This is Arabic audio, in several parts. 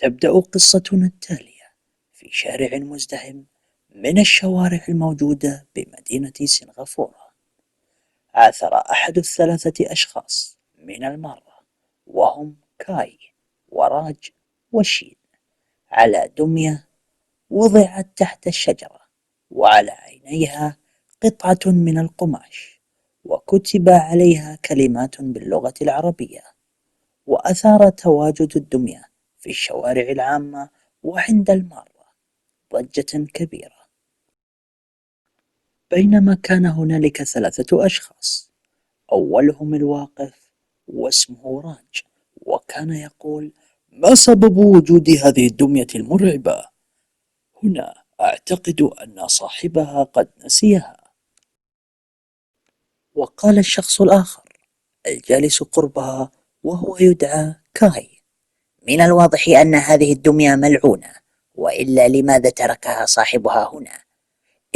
تبدأ قصتنا التالية في شارع مزدحم من الشوارع الموجودة بمدينة سنغافورة. عثر أحد الثلاثة أشخاص من المارة، وهم كاي وراج وشين، على دمية وضعت تحت الشجرة، وعلى عينيها قطعة من القماش وكتب عليها كلمات باللغة العربية. وأثار تواجد الدمية في الشوارع العامة وعند المارة ضجة كبيرة. بينما كان هنالك ثلاثة أشخاص، أولهم الواقف واسمه راج، وكان يقول: ما سبب وجود هذه الدمية المرعبة هنا؟ أعتقد أن صاحبها قد نسيها. وقال الشخص الآخر الجالس قربها وهو يدعى كاي: من الواضح أن هذه الدمية ملعونة، وإلا لماذا تركها صاحبها هنا؟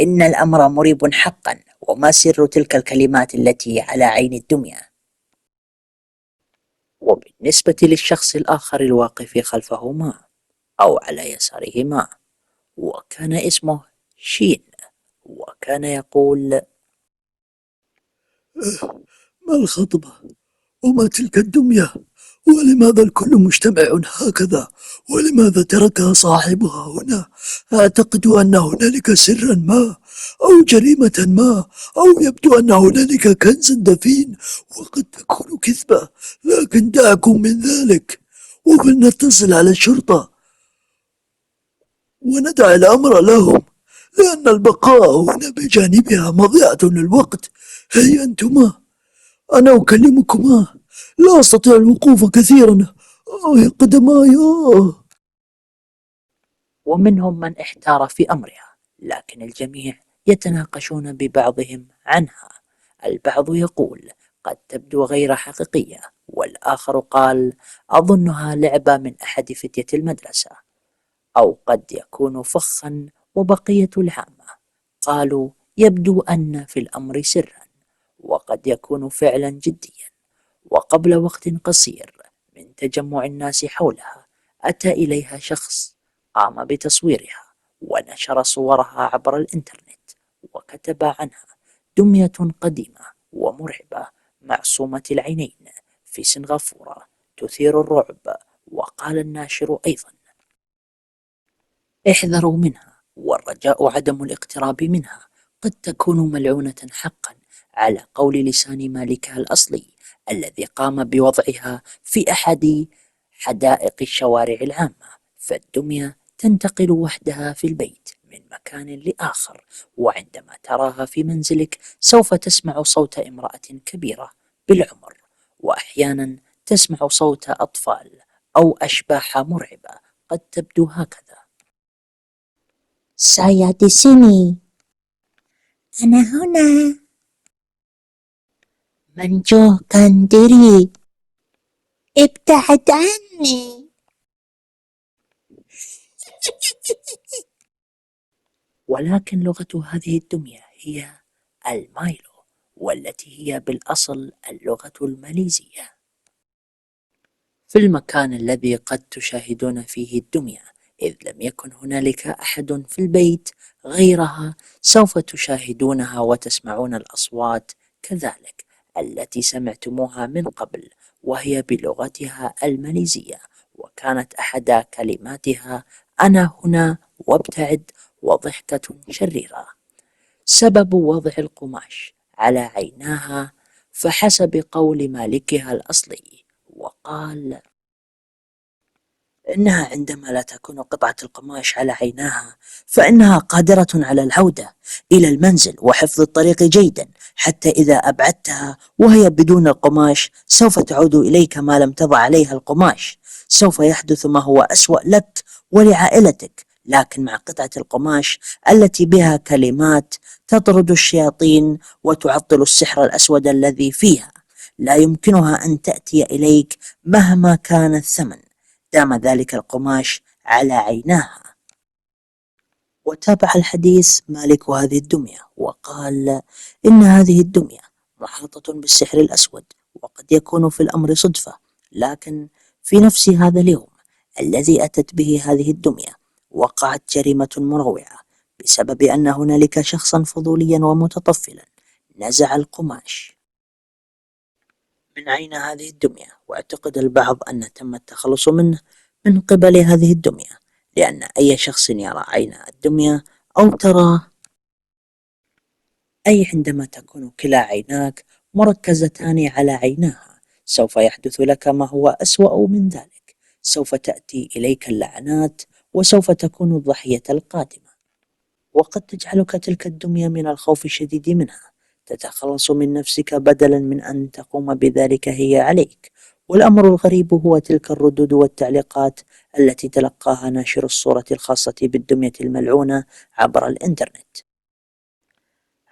إن الأمر مريب حقا، وما سر تلك الكلمات التي على عين الدمية؟ وبالنسبة للشخص الآخر الواقف خلفهما أو على يسارهما، وكان اسمه شين، وكان يقول: ما الخطبة؟ وما تلك الدمية؟ ولماذا الكل مجتمع هكذا؟ ولماذا تركها صاحبها هنا؟ أعتقد أن هنالك سرا ما، أو جريمة ما، أو يبدو أن هنالك كنزا دفين، وقد تكون كذبة، لكن دعكم من ذلك، وفلنتصل على الشرطة وندع الأمر لهم، لأن البقاء هنا بجانبها مضيعة للوقت. هيا أنتما، أنا أكلمكما، لا أستطيع الوقوف كثيرا، قدماي. ومنهم من احتار في أمرها، لكن الجميع يتناقشون ببعضهم عنها. البعض يقول: قد تبدو غير حقيقية، والآخر قال: أظنها لعبة من أحد فتية المدرسة، أو قد يكون فخا. وبقية العامة قالوا: يبدو أن في الأمر سرا، وقد يكون فعلا جديا. وقبل وقت قصير من تجمع الناس حولها، أتى إليها شخص قام بتصويرها ونشر صورها عبر الإنترنت، وكتب عنها: دمية قديمة ومرعبة معصومة العينين في سنغافورة تثير الرعب. وقال الناشر أيضا: احذروا منها، والرجاء عدم الاقتراب منها، قد تكون ملعونة حقا، على قول لسان مالكها الأصلي الذي قام بوضعها في أحد حدائق الشوارع العامة. فالدمية تنتقل وحدها في البيت من مكان لآخر، وعندما تراها في منزلك سوف تسمع صوت امرأة كبيرة بالعمر، وأحيانا تسمع صوت أطفال أو أشباح مرعبة قد تبدو هكذا: Saya di sini. أنا هنا. منجوكا diri. ابتعد عني. ولكن لغة هذه الدمية هي المايلو، والتي هي بالأصل اللغة الماليزية. في المكان الذي قد تشاهدون فيه الدمية، إذ لم يكن هنالك أحد في البيت غيرها، سوف تشاهدونها وتسمعون الأصوات كذلك التي سمعتموها من قبل، وهي بلغتها الماليزية. وكانت أحد كلماتها: أنا هنا وابتعد، وضحكة شريرة. سبب وضع القماش على عيناها فحسب قول مالكها الأصلي، وقال إنها عندما لا تكون قطعة القماش على عيناها فإنها قادرة على العودة إلى المنزل وحفظ الطريق جيدا، حتى إذا أبعدتها وهي بدون القماش سوف تعود إليك ما لم تضع عليها القماش. سوف يحدث ما هو أسوأ لك ولعائلتك، لكن مع قطعة القماش التي بها كلمات تطرد الشياطين وتعطل السحر الأسود الذي فيها، لا يمكنها أن تأتي إليك مهما كان الثمن، دام ذلك القماش على عيناها. وتابع الحديث مالك هذه الدمية وقال: إن هذه الدمية محاطة بالسحر الأسود، وقد يكون في الأمر صدفة، لكن في نفس هذا اليوم الذي أتت به هذه الدمية. وقعت جريمة مروعة بسبب أن هنالك شخصا فضوليا ومتطفلا نزع القماش من عين هذه الدمية، واعتقد البعض أن تم التخلص منه من قبل هذه الدمية، لأن أي شخص يرى عين الدمية أو ترى أي عندما تكون كلا عيناك مركزتان على عيناها سوف يحدث لك ما هو أسوأ من ذلك. سوف تأتي إليك اللعنات وسوف تكون الضحية القادمة، وقد تجعلك تلك الدمية من الخوف الشديد منها تتخلص من نفسك بدلا من أن تقوم بذلك هي عليك. والأمر الغريب هو تلك الردود والتعليقات التي تلقاها ناشر الصورة الخاصة بالدمية الملعونة عبر الإنترنت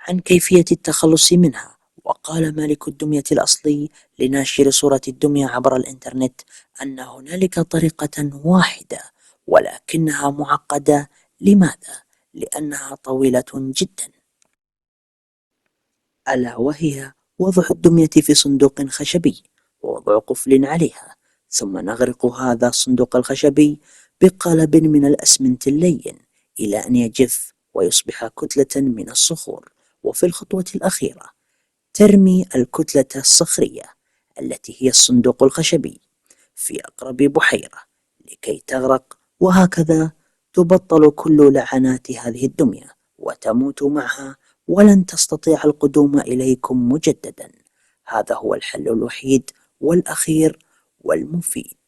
عن كيفية التخلص منها. وقال مالك الدمية الأصلي لناشر صورة الدمية عبر الإنترنت أن هنالك طريقة واحدة ولكنها معقدة. لماذا؟ لأنها طويلة جدا، ألا وهي وضع الدمية في صندوق خشبي ووضع قفل عليها، ثم نغرق هذا الصندوق الخشبي بقالب من الأسمنت اللين إلى أن يجف ويصبح كتلة من الصخور. وفي الخطوة الأخيرة ترمي الكتلة الصخرية التي هي الصندوق الخشبي في أقرب بحيرة لكي تغرق، وهكذا تبطل كل لعنات هذه الدمية وتموت معها ولن تستطيع القدوم إليكم مجددا. هذا هو الحل الوحيد والأخير والمفيد.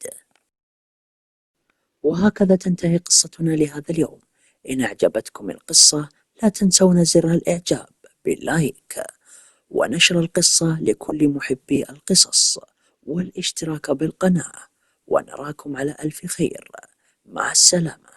وهكذا تنتهي قصتنا لهذا اليوم. إن أعجبتكم القصة لا تنسون زر الإعجاب باللايك ونشر القصة لكل محبي القصص والاشتراك بالقناة، ونراكم على ألف خير. مع السلامة.